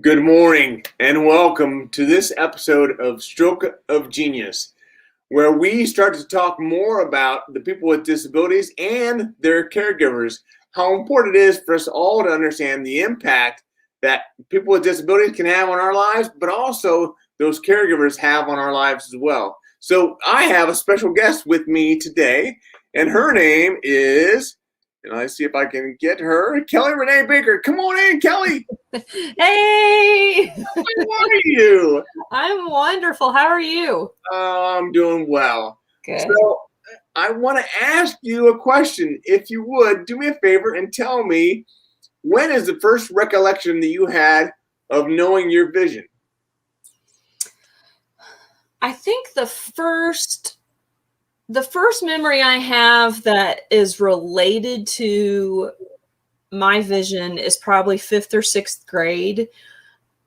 Good morning and welcome to this episode of Stroke of Genius, where we start to talk more about the people with disabilities and their caregivers, how important it is for us all to understand the impact that people with disabilities can have on our lives, but also those caregivers have on our lives as well. So I have a special guest with me today, and her name is, and let's see if I can get her, Kelly Renee Baker. Come on in, Kelly. Hey! How are you? I'm wonderful. How are you? I'm doing well. Good. So I want to ask you a question. If you would, do me a favor and tell me, when is the first recollection that you had of knowing your vision? I think the first memory I have that is related to my vision is probably 5th or 6th grade.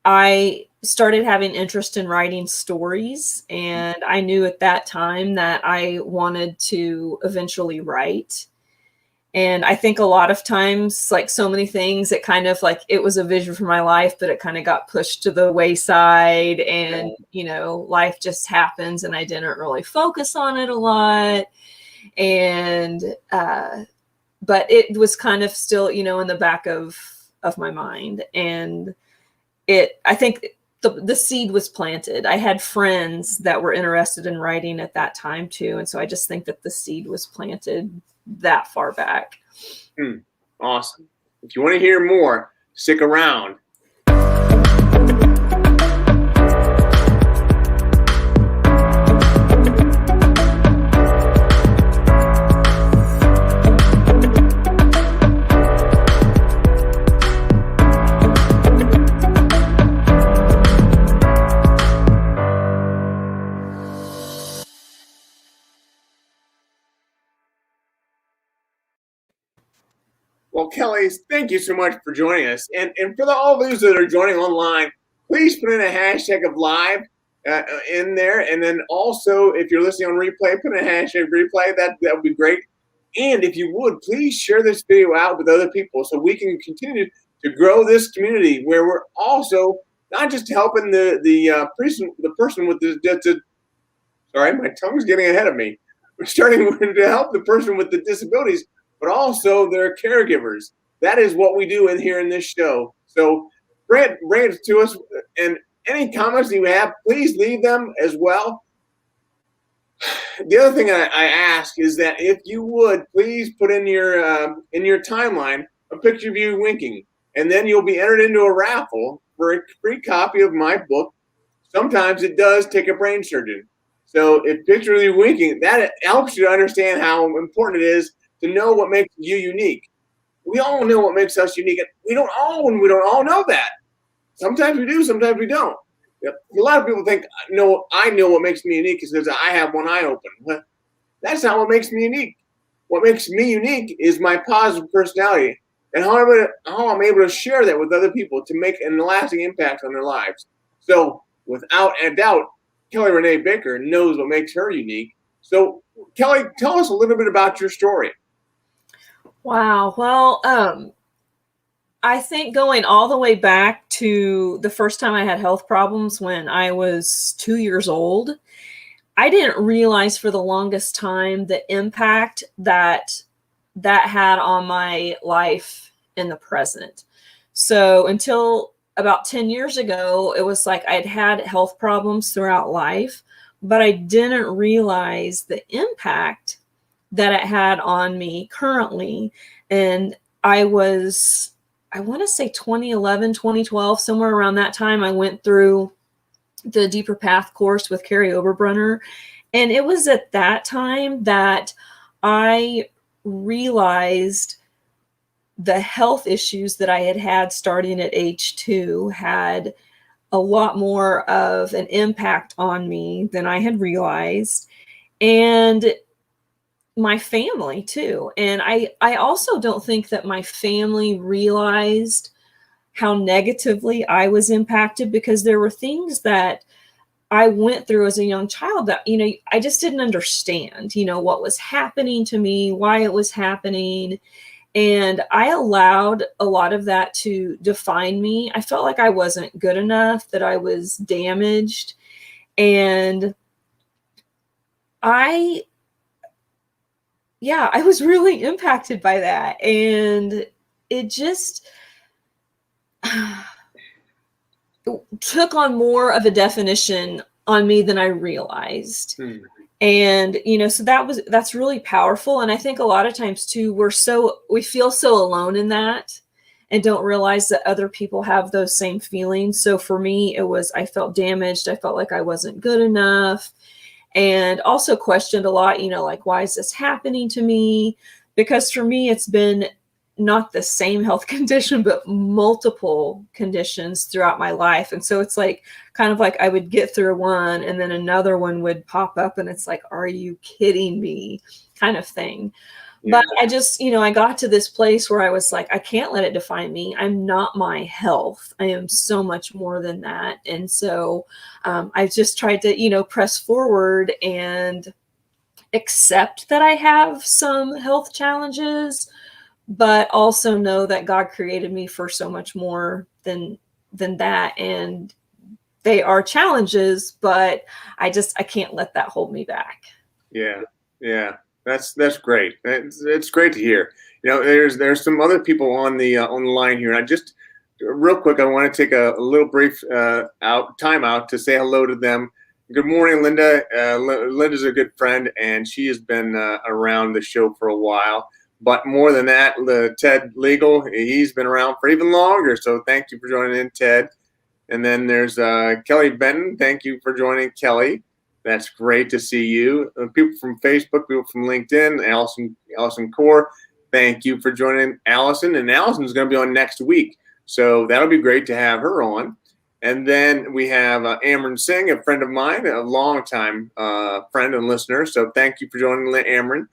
I started having interest in writing stories, and I knew at that time that I wanted to eventually write. And I think a lot of times, like so many things, it kind of like it was a vision for my life, but it kind of got pushed to the wayside, and, life just happens and I didn't really focus on it a lot. And, but it was kind of still, in the back of my mind. And I think the seed was planted. I had friends that were interested in writing at that time too. And so I just think that the seed was planted that far back. Awesome. If you want to hear more, stick around. Well, Kelly, thank you so much for joining us. And for all those that are joining online, please put in a hashtag of live in there. And then also, if you're listening on replay, put in a hashtag replay. That would be great. And if you would, please share this video out with other people so we can continue to grow this community where we're also not just helping the person with the sorry, my tongue's getting ahead of me. We're starting to help the person with the disabilities, but also their caregivers. That is what we do here in this show. So bring it to us, and any comments you have, please leave them as well. The other thing I ask is that if you would, please put in your timeline a picture of you winking, and then you'll be entered into a raffle for a free copy of my book. Sometimes it does take a brain surgeon. So if picture of you winking, that helps you to understand how important it is to know what makes you unique. We all know what makes us unique. We don't all know that. Sometimes we do, sometimes we don't. A lot of people think, no, I know what makes me unique because I have one eye open. Well, that's not what makes me unique. What makes me unique is my positive personality and how I'm able to share that with other people to make a lasting impact on their lives. So without a doubt, Kelly Renee Baker knows what makes her unique. So Kelly, tell us a little bit about your story. Wow. Well, I think going all the way back to the first time I had health problems when I was 2 years old, I didn't realize for the longest time the impact that had on my life in the present. So until about 10 years ago, it was like I'd had health problems throughout life, but I didn't realize the impact that it had on me currently. And I want to say 2011, 2012, somewhere around that time, I went through the Deeper Path course with Carrie Oberbrunner. And it was at that time that I realized the health issues that I had starting at age 2 had a lot more of an impact on me than I had realized. And my family too. And I also don't think that my family realized how negatively I was impacted, because there were things that I went through as a young child that, I just didn't understand, what was happening to me, why it was happening. And I allowed a lot of that to define me. I felt like I wasn't good enough, that I was damaged. And I was really impacted by that. And it just took on more of a definition on me than I realized. And, so that's really powerful. And I think a lot of times too, we feel so alone in that and don't realize that other people have those same feelings. So for me, I felt damaged. I felt like I wasn't good enough, and also questioned a lot, like, why is this happening to me? Because for me, it's been not the same health condition, but multiple conditions throughout my life. And so it's like, kind of like I would get through one and then another one would pop up and it's like, are you kidding me? Kind of thing. Yeah. But I just, I got to this place where I was like, I can't let it define me. I'm not my health. I am so much more than that. And so I just tried to, press forward and accept that I have some health challenges, but also know that God created me for so much more than that. And they are challenges, but I can't let that hold me back. Yeah. Yeah. That's great. It's great to hear. There's some other people on the line here. And I just real quick, I want to take a little brief time out to say hello to them. Good morning, Linda. Linda's a good friend, and she has been around the show for a while. But more than that, Ted Legal, he's been around for even longer. So thank you for joining in, Ted. And then there's Kelly Benton. Thank you for joining, Kelly. That's great to see you. People from Facebook, people from LinkedIn, Allison Core. Thank you for joining, Allison. And Allison's going to be on next week. So that'll be great to have her on. And then we have Amron Singh, a friend of mine, a longtime friend and listener. So thank you for joining, Amron.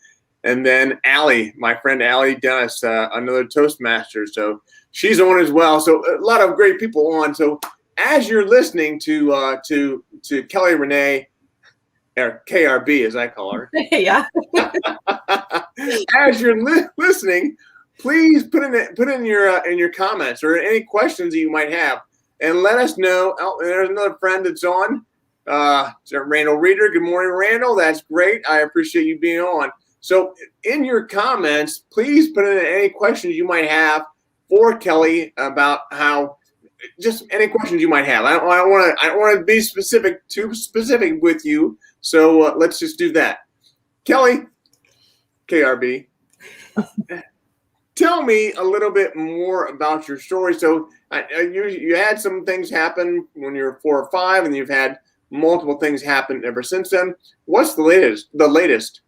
And then Allie, my friend Allie Dennis, another Toastmaster. So she's on as well. So a lot of great people on. So as you're listening to Kelly Renee, or KRB as I call her, yeah. as you're listening, please put in your comments or any questions that you might have, and let us know. Oh, there's another friend that's on, Randall Reeder. Good morning, Randall. That's great. I appreciate you being on. So in your comments, please put in any questions you might have for Kelly about just any questions you might have. I don't want to be too specific with you. So let's just do that. Kelly, KRB, tell me a little bit more about your story. So you had some things happen when you were 4 or 5, and you've had multiple things happen ever since then. What's the latest?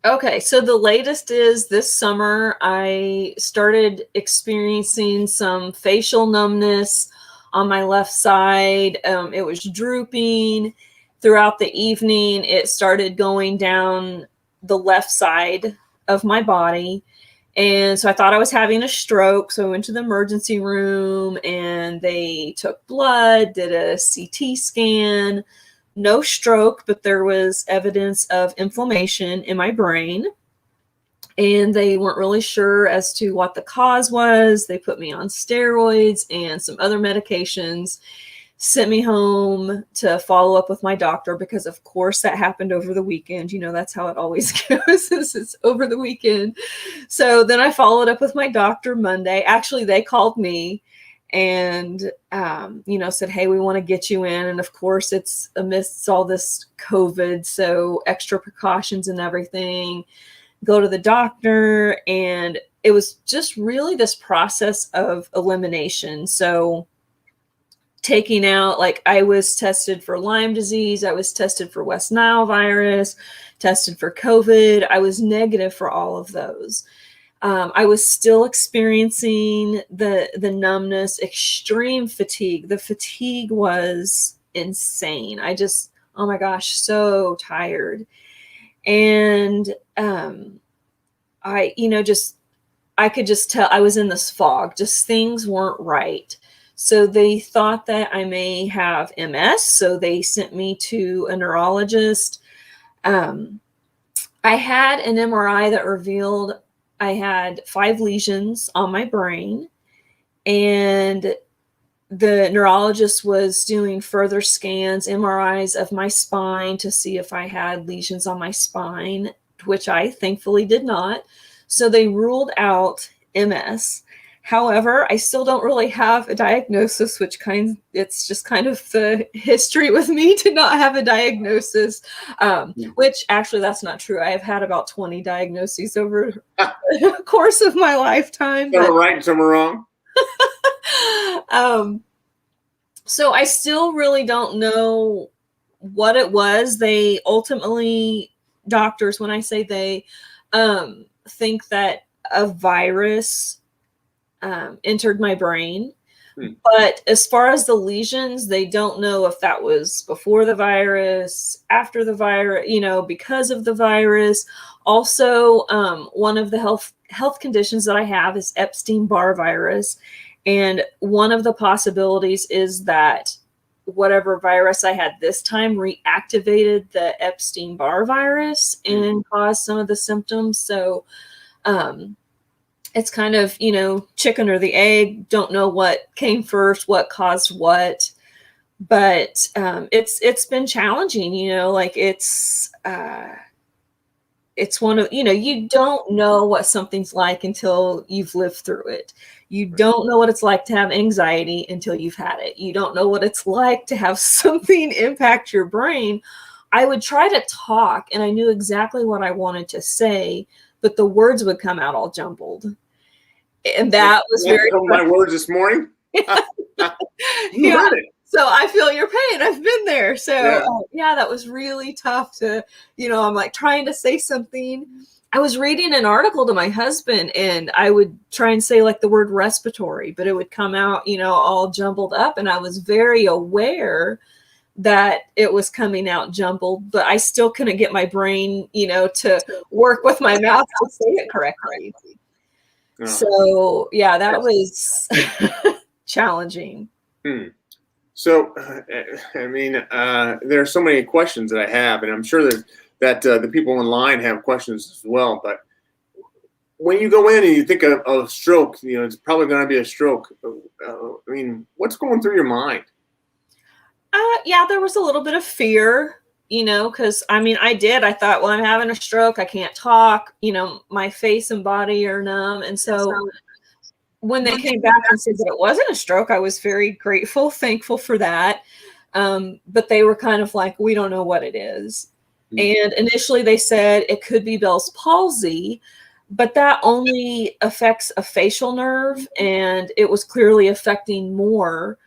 Okay, so the latest is this summer I started experiencing some facial numbness on my left side. It was drooping throughout the evening. It started going down the left side of my body. And so I thought I was having a stroke. So I went to the emergency room and they took blood, did a CT scan. No stroke, but there was evidence of inflammation in my brain. And they weren't really sure as to what the cause was. They put me on steroids and some other medications, sent me home to follow up with my doctor because, of course, that happened over the weekend. That's how it always goes. It's over the weekend. So then I followed up with my doctor Monday. Actually, they called me and, said, hey, we want to get you in. And of course, it's amidst all this COVID, so extra precautions and everything. Go to the doctor. And it was just really this process of elimination. So taking out, I was tested for Lyme disease. I was tested for West Nile virus, tested for COVID. I was negative for all of those. I was still experiencing the numbness, extreme fatigue. The fatigue was insane. Oh my gosh, so tired. And I could just tell I was in this fog, just things weren't right. So they thought that I may have MS. So they sent me to a neurologist. I had an MRI that revealed I had 5 lesions on my brain, and the neurologist was doing further scans, MRIs of my spine to see if I had lesions on my spine, which I thankfully did not. So they ruled out MS. However, I still don't really have a diagnosis, it's just kind of the history with me to not have a diagnosis, which actually that's not true. I have had about 20 diagnoses over the course of my lifetime. Some are right and some are wrong. So I still really don't know what it was. They ultimately, doctors, when I say they, think that a virus entered my brain. But as far as the lesions, they don't know if that was before the virus, after the virus, because of the virus. Also, one of the health conditions that I have is Epstein-Barr virus. And one of the possibilities is that whatever virus I had this time reactivated the Epstein-Barr virus and caused some of the symptoms. So it's kind of, chicken or the egg. Don't know what came first, what caused what. But it's been challenging, it's one of, you don't know what something's like until you've lived through it. You don't know what it's like to have anxiety until you've had it. You don't know what it's like to have something impact your brain. I would try to talk and I knew exactly what I wanted to say, but the words would come out all jumbled. And that was very my words this morning. You heard it. So I feel your pain. I've been there. So that was really tough to, I'm like trying to say something. I was reading an article to my husband and I would try and say like the word respiratory, but it would come out, all jumbled up. And I was very aware that it was coming out jumbled, but I still couldn't get my brain, to work with my mouth to say it correctly. Oh. So that was challenging. So, there are so many questions that I have, and I'm sure that the people online have questions as well. But when you go in and you think of stroke, it's probably going to be a stroke. What's going through your mind? There was a little bit of fear, because I thought, well, I'm having a stroke. I can't talk, my face and body are numb. And so when they came back and said that it wasn't a stroke, I was very grateful, thankful for that. But they were kind of like, we don't know what it is. And initially they said it could be Bell's palsy, but that only affects a facial nerve. And it was clearly affecting more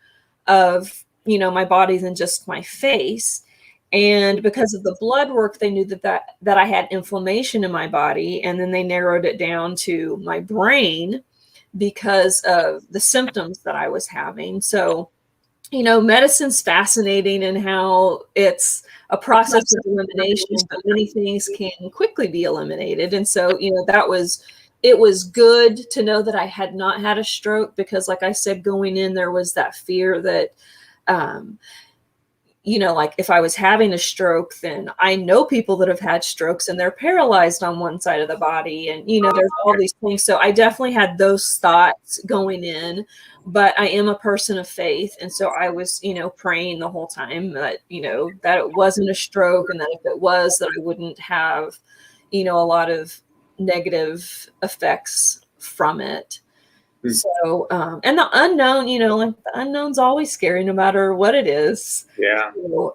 of, my body than just my face. And because of the blood work, they knew that I had inflammation in my body. And then they narrowed it down to my brain because of the symptoms that I was having. So, medicine's fascinating in how it's a process of elimination, but many things can quickly be eliminated. And so, it was good to know that I had not had a stroke because, like I said, going in, there was that fear that, like if I was having a stroke, then I know people that have had strokes and they're paralyzed on one side of the body. And, there's all these things. So I definitely had those thoughts going in, but I am a person of faith. And so I was, praying the whole time that, that it wasn't a stroke and that if it was, that I wouldn't have, a lot of negative effects from it. So, and the unknown, the unknown's always scary no matter what it is. Yeah. So,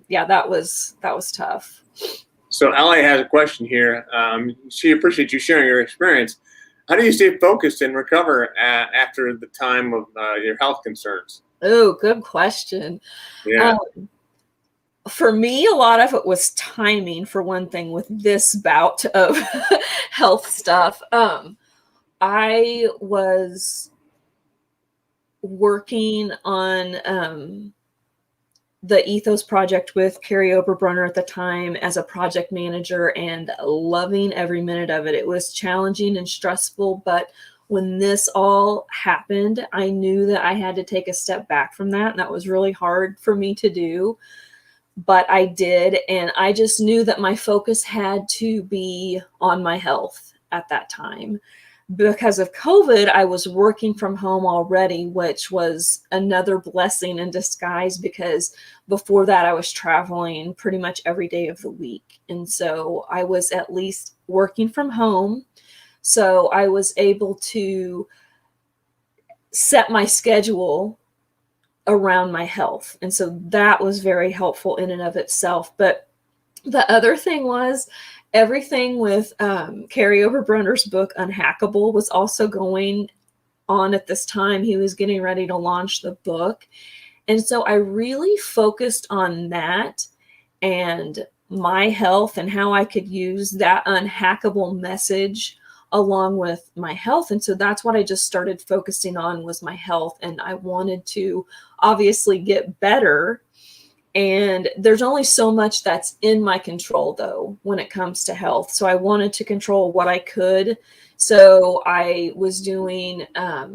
that was tough. So Allie has a question here. She appreciates you sharing your experience. How do you stay focused and recover after the time of your health concerns? Oh, good question. Yeah. For me, a lot of it was timing, for one thing, with this bout of health stuff. I was working on the Ethos project with Carrie Oberbrunner at the time as a project manager and loving every minute of it. It was challenging and stressful, but when this all happened, I knew that I had to take a step back from that. And that was really hard for me to do, but I did. And I just knew that my focus had to be on my health. at that time. Because of COVID, I was working from home already, which was another blessing in disguise, because before that I was traveling pretty much every day of the week. And so I was at least working from home. So I was able to set my schedule around my health. And so that was very helpful in and of itself. But the other thing was, everything with Carrie Overbrunner's book, Unhackable, was also going on at this time. He was getting ready to launch the book. And so I really focused on that and my health and how I could use that unhackable message along with my health. And so that's what I just started focusing on, was my health. And I wanted to obviously get better. And there's only so much that's in my control, though, when it comes to health. So I wanted to control what I could. So I was doing a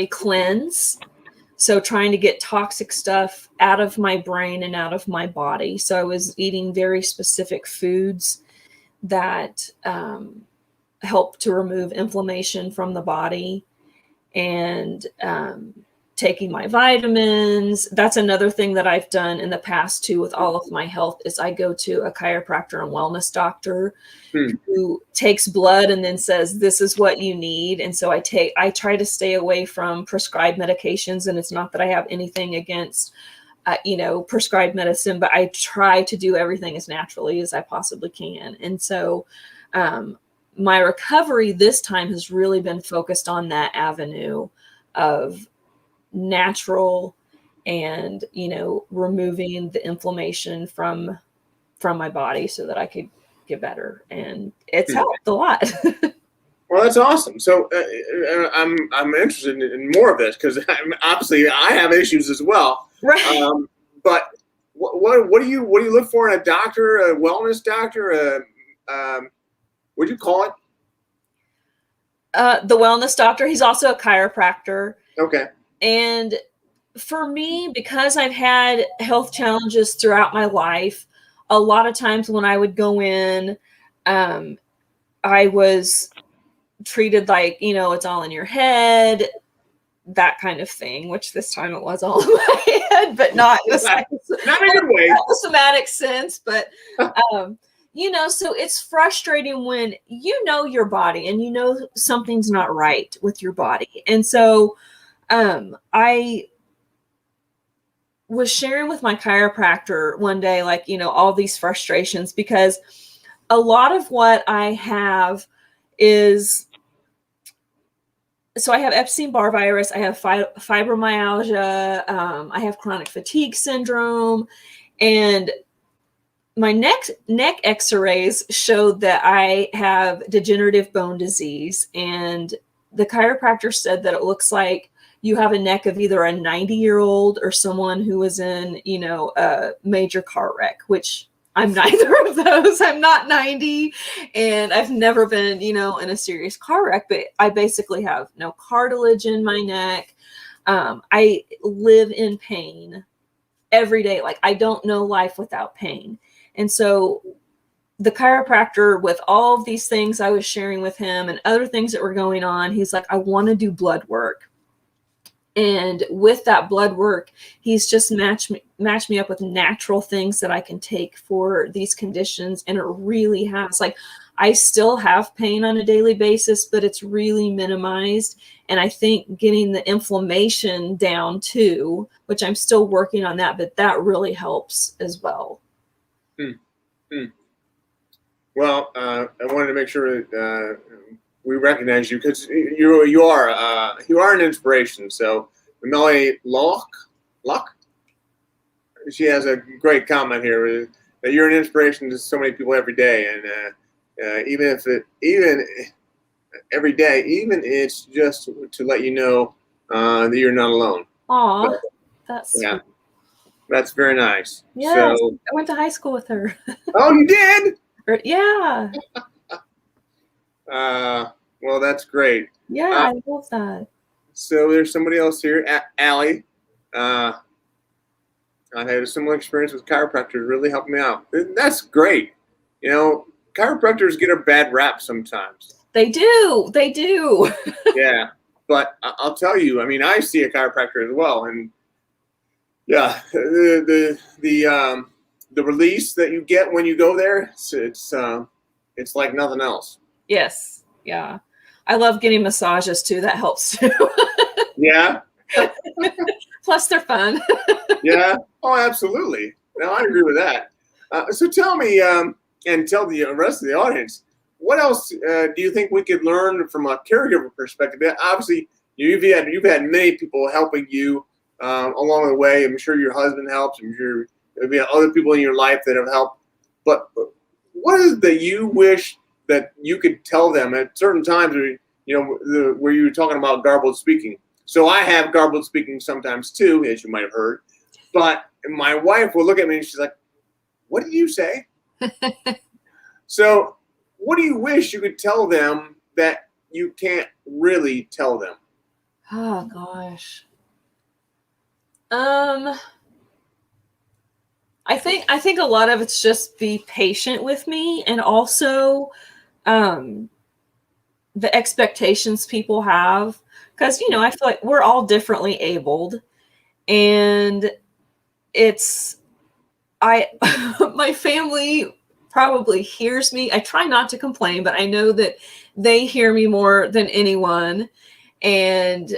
cleanse. So trying to get toxic stuff out of my brain and out of my body. So I was eating very specific foods that help to remove inflammation from the body, and taking my vitamins. That's another thing that I've done in the past too with all of my health, is I go to a chiropractor and wellness doctor who takes blood and then says, this is what you need. And so I try to stay away from prescribed medications. And it's not that I have anything against prescribed medicine, but I try to do everything as naturally as I possibly can. And so my recovery this time has really been focused on that avenue of natural and, removing the inflammation from my body so that I could get better. And it's helped a lot. Well, that's awesome. So I'm interested in more of this, because obviously I have issues as well. Right. But what do you look for in a doctor, a wellness doctor? What'd you call it? The wellness doctor. He's also a chiropractor. Okay. And for me, because I've had health challenges throughout my life, a lot of times when I would go in, I was treated like, it's all in your head, that kind of thing, which this time it was all in my head, but not in a good way. A somatic sense. But, so it's frustrating when your body and something's not right with your body. And so I was sharing with my chiropractor one day, all these frustrations, because a lot of what I have is, so I have Epstein-Barr virus, I have fibromyalgia, I have chronic fatigue syndrome, and my neck x-rays showed that I have degenerative bone disease. And the chiropractor said that it looks like you have a neck of either a 90-year-old or someone who was in, a major car wreck, which I'm neither of those. I'm not 90 and I've never been, in a serious car wreck, but I basically have no cartilage in my neck. I live in pain every day. Like, I don't know life without pain. And so the chiropractor, with all of these things I was sharing with him and other things that were going on, he's like, I want to do blood work. And with that blood work, he's just matched me up with natural things that I can take for these conditions. And it really has, I still have pain on a daily basis, but it's really minimized. And I think getting the inflammation down too, which I'm still working on that, but that really helps as well. Well, I wanted to make sure that we recognize you, because you are an inspiration. So Melanie Luck, she has a great comment here that you're an inspiration to so many people every day, and even every day, even it's just to let you know that you're not alone. Aw, that's sweet. That's very nice. Yeah, so, I went to high school with her. Oh, you did? Yeah. Well, that's great. Yeah, I love that. So there's somebody else here, Allie. I had a similar experience with chiropractors, really helped me out. That's great. chiropractors get a bad rap sometimes. They do. They do. Yeah. But I'll tell you, I mean, I see a chiropractor as well. And yeah, the release that you get when you go there, it's like nothing else. Yes. Yeah. I love getting massages too. That helps too. Yeah. Plus they're fun. Yeah. Oh, absolutely. No, I agree with that. So tell me, and tell the rest of the audience, what else do you think we could learn from a caregiver perspective? Obviously, you've had many people helping you along the way. I'm sure your husband helps. I'm sure there'll be other people in your life that have helped. But what is it that you wish that you could tell them at certain times, where, where you were talking about garbled speaking? So I have garbled speaking sometimes too, as you might have heard. But my wife will look at me and she's like, "What did you say?" So what do you wish you could tell them that you can't really tell them? Oh gosh. I think a lot of it's just be patient with me, and also the expectations people have, because I feel like we're all differently abled, and it's my family probably hears me. I try not to complain, but I know that they hear me more than anyone, and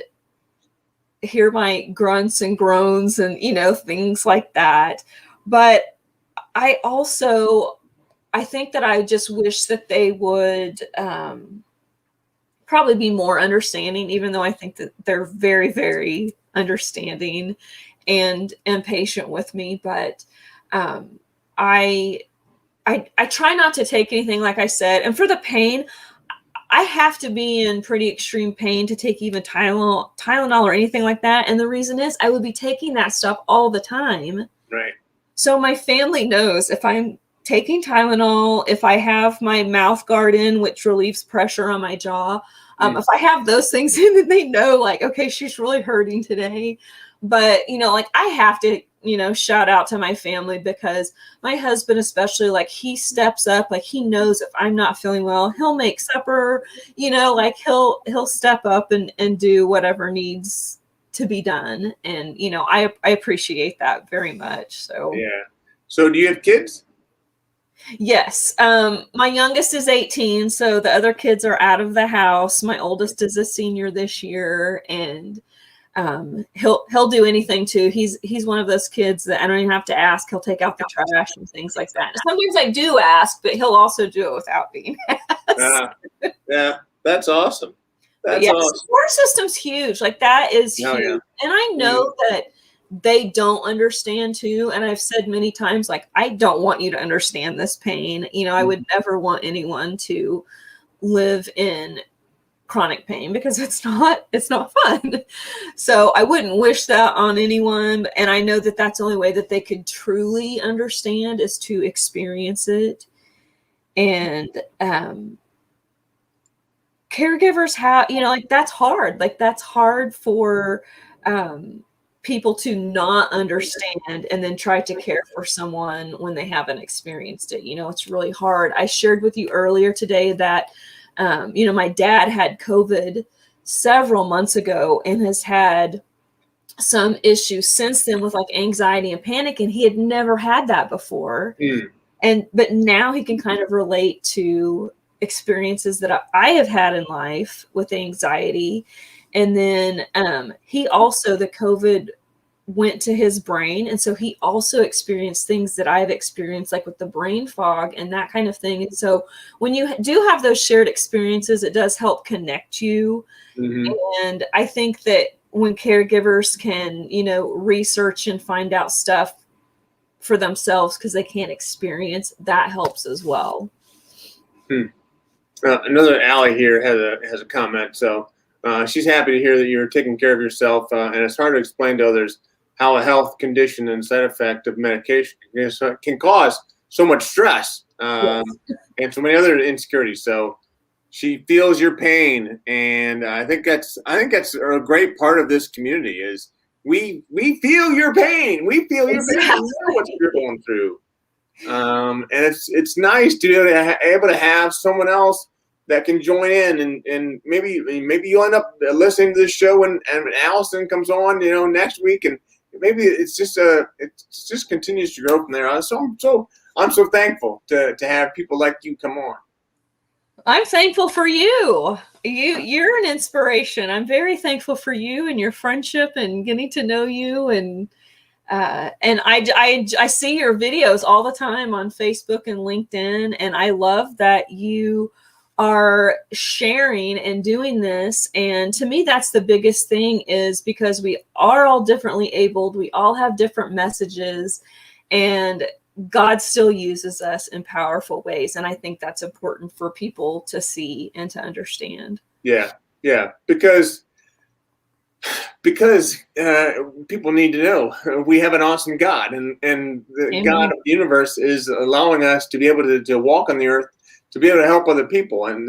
hear my grunts and groans and things like that. But I think that I just wish that they would probably be more understanding, even though I think that they're very, very understanding and patient with me. But I try not to take anything, like I said. And for the pain, I have to be in pretty extreme pain to take even Tylenol or anything like that. And the reason is I would be taking that stuff all the time. Right. So my family knows if I'm taking Tylenol, if I have my mouth guard in, which relieves pressure on my jaw, if I have those things in, then they know, like, okay, she's really hurting today. But, like, I have to, shout out to my family, because my husband, especially, like, he steps up, like, he knows if I'm not feeling well, he'll make supper, like he'll step up and do whatever needs to be done. And, I appreciate that very much. So, yeah. So do you have kids? Yes. My youngest is 18. So the other kids are out of the house. My oldest is a senior this year, and he'll do anything too. He's one of those kids that I don't even have to ask. He'll take out the trash and things like that. Sometimes I do ask, but he'll also do it without being asked. Yeah, that's awesome. That's awesome. awesome. Support system's huge. Like, that is huge. Yeah. And I know that they don't understand too. And I've said many times, like, I don't want you to understand this pain. I would never want anyone to live in chronic pain, because it's not fun. So I wouldn't wish that on anyone. And I know that that's the only way that they could truly understand, is to experience it. And caregivers have, like, that's hard. Like, that's hard for people to not understand and then try to care for someone when they haven't experienced it. It's really hard. I shared with you earlier today that my dad had COVID several months ago and has had some issues since then with, like, anxiety and panic, and he had never had that before. But now he can kind of relate to experiences that I have had in life with anxiety. And then he also, the COVID went to his brain, and so he also experienced things that I've experienced, like with the brain fog and that kind of thing. And so when you do have those shared experiences, it does help connect you. And I think that when caregivers can, research and find out stuff for themselves because they can't experience, that helps as well. Another Allie here has a comment. So she's happy to hear that you're taking care of yourself, and it's hard to explain to others how a health condition and side effect of medication can cause so much stress and so many other insecurities. So she feels your pain, and I think that's a great part of this community is we feel your pain. We feel your pain. We know what you're going through, And it's nice to be able to have someone else that can join in, and maybe you'll end up listening to this show and Allison comes on, next week, and maybe it just continues to grow from there. I'm so thankful to have people like you come on. I'm thankful for you. You're an inspiration. I'm very thankful for you and your friendship and getting to know you. And I see your videos all the time on Facebook and LinkedIn. And I love that you are sharing and doing this. And to me, that's the biggest thing, is because we are all differently abled. We all have different messages, and God still uses us in powerful ways. And I think that's important for people to see and to understand. Yeah. Because people need to know we have an awesome God, and the Amen. God of the universe is allowing us to be able to walk on the earth, to be able to help other people. And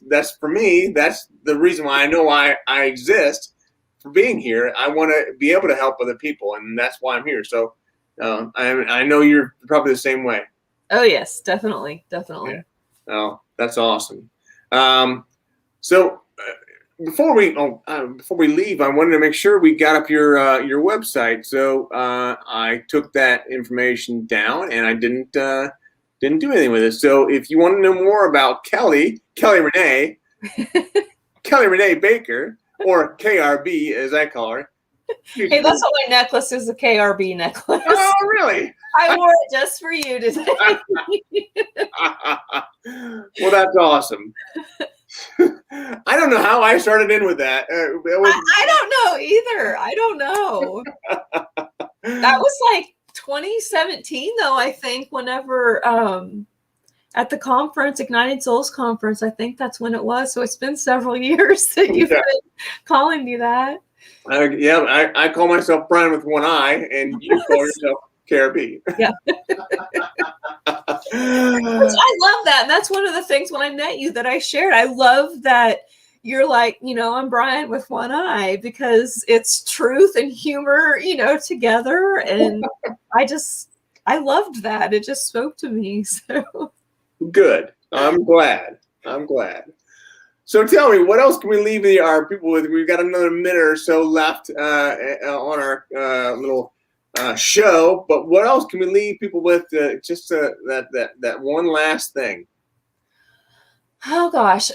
that's for me, that's the reason why I know I exist, for being here. I want to be able to help other people, and that's why I'm here. So I know you're probably the same way. Oh yes, definitely. Yeah. Oh, that's awesome. So before we leave, I wanted to make sure we got up your website. So I took that information down, and I didn't do anything with it. So if you want to know more about Kelly Renee, Kelly Renee Baker, or KRB as I call her. Hey, that's what my necklace is, a KRB necklace. Oh, really? I wore it just for you today. Well, that's awesome. I don't know how I started in with that. I don't know either. I don't know. That was like 2017, though, I think, whenever at the conference, Ignited Souls conference, I think that's when it was. So it's been several years that you've been calling me that. I call myself Brian with one eye, and you call yourself KRB. Yeah. I love that. And that's one of the things when I met you that I shared. I love that you're like, I'm Brian with one eye, because it's truth and humor, together. And I loved that. It just spoke to me. So good. I'm glad. So tell me, what else can we leave our people with? We've got another minute or so left on our little show, but what else can we leave people with? Just that one last thing. Oh gosh.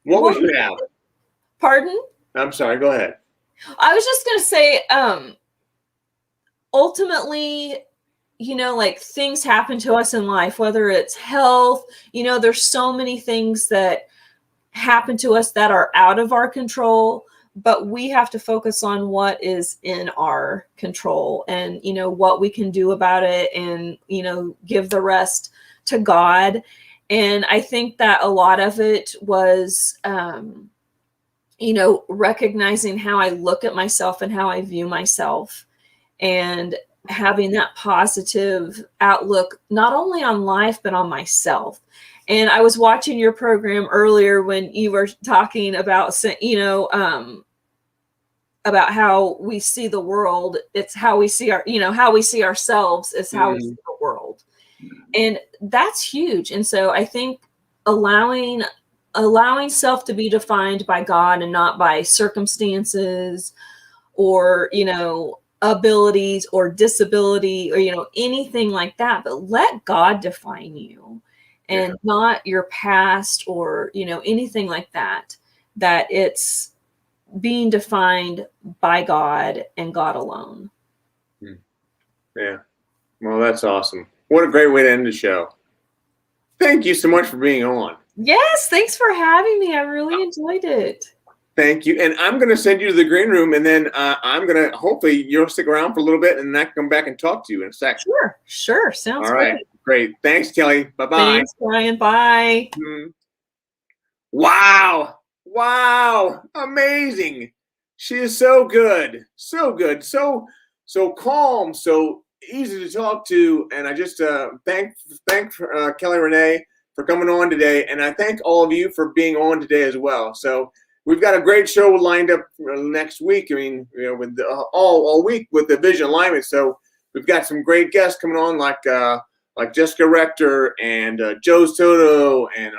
What would you have? Pardon? I'm sorry. Go ahead. I was just gonna say, ultimately, like things happen to us in life, whether it's health. There's so many things that happen to us that are out of our control, but we have to focus on what is in our control, and what we can do about it, and give the rest to God. And I think that a lot of it was recognizing how I look at myself and how I view myself, and having that positive outlook, not only on life, but on myself. And I was watching your program earlier when you were talking about, about how we see the world. It's how we see how we see ourselves is how we see the world. And that's huge. And so I think allowing self to be defined by God and not by circumstances or, abilities or disability or, anything like that, but let God define you. And not your past or, anything like that, that it's being defined by God and God alone. Yeah. Well, that's awesome. What a great way to end the show. Thank you so much for being on. Yes. Thanks for having me. I really enjoyed it. Thank you. And I'm going to send you to the green room, and then I'm going to, hopefully you'll stick around for a little bit, and then I can come back and talk to you in a second. Sure. Sounds all right. Great. Thanks, Kelly. Bye-bye. Thanks, Brian. Bye. Wow. Amazing. She is so good. So calm, so easy to talk to. And I just thank Kelly Renee for coming on today. And I thank all of you for being on today as well. So we've got a great show lined up next week. I mean, with all week with the Vision Alignment. So we've got some great guests coming on, like like Jessica Rector and Joe Soto, and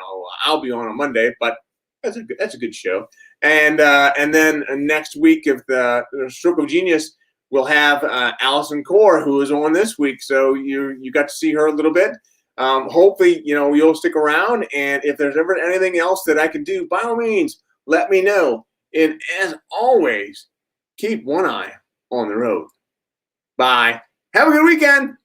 I'll be on Monday, but that's a good show. And then next week of the Stroke of Genius, we'll have Allison Core, who is on this week. So you got to see her a little bit. Hopefully, you'll stick around. And if there's ever anything else that I can do, by all means, let me know. And as always, keep one eye on the road. Bye. Have a good weekend.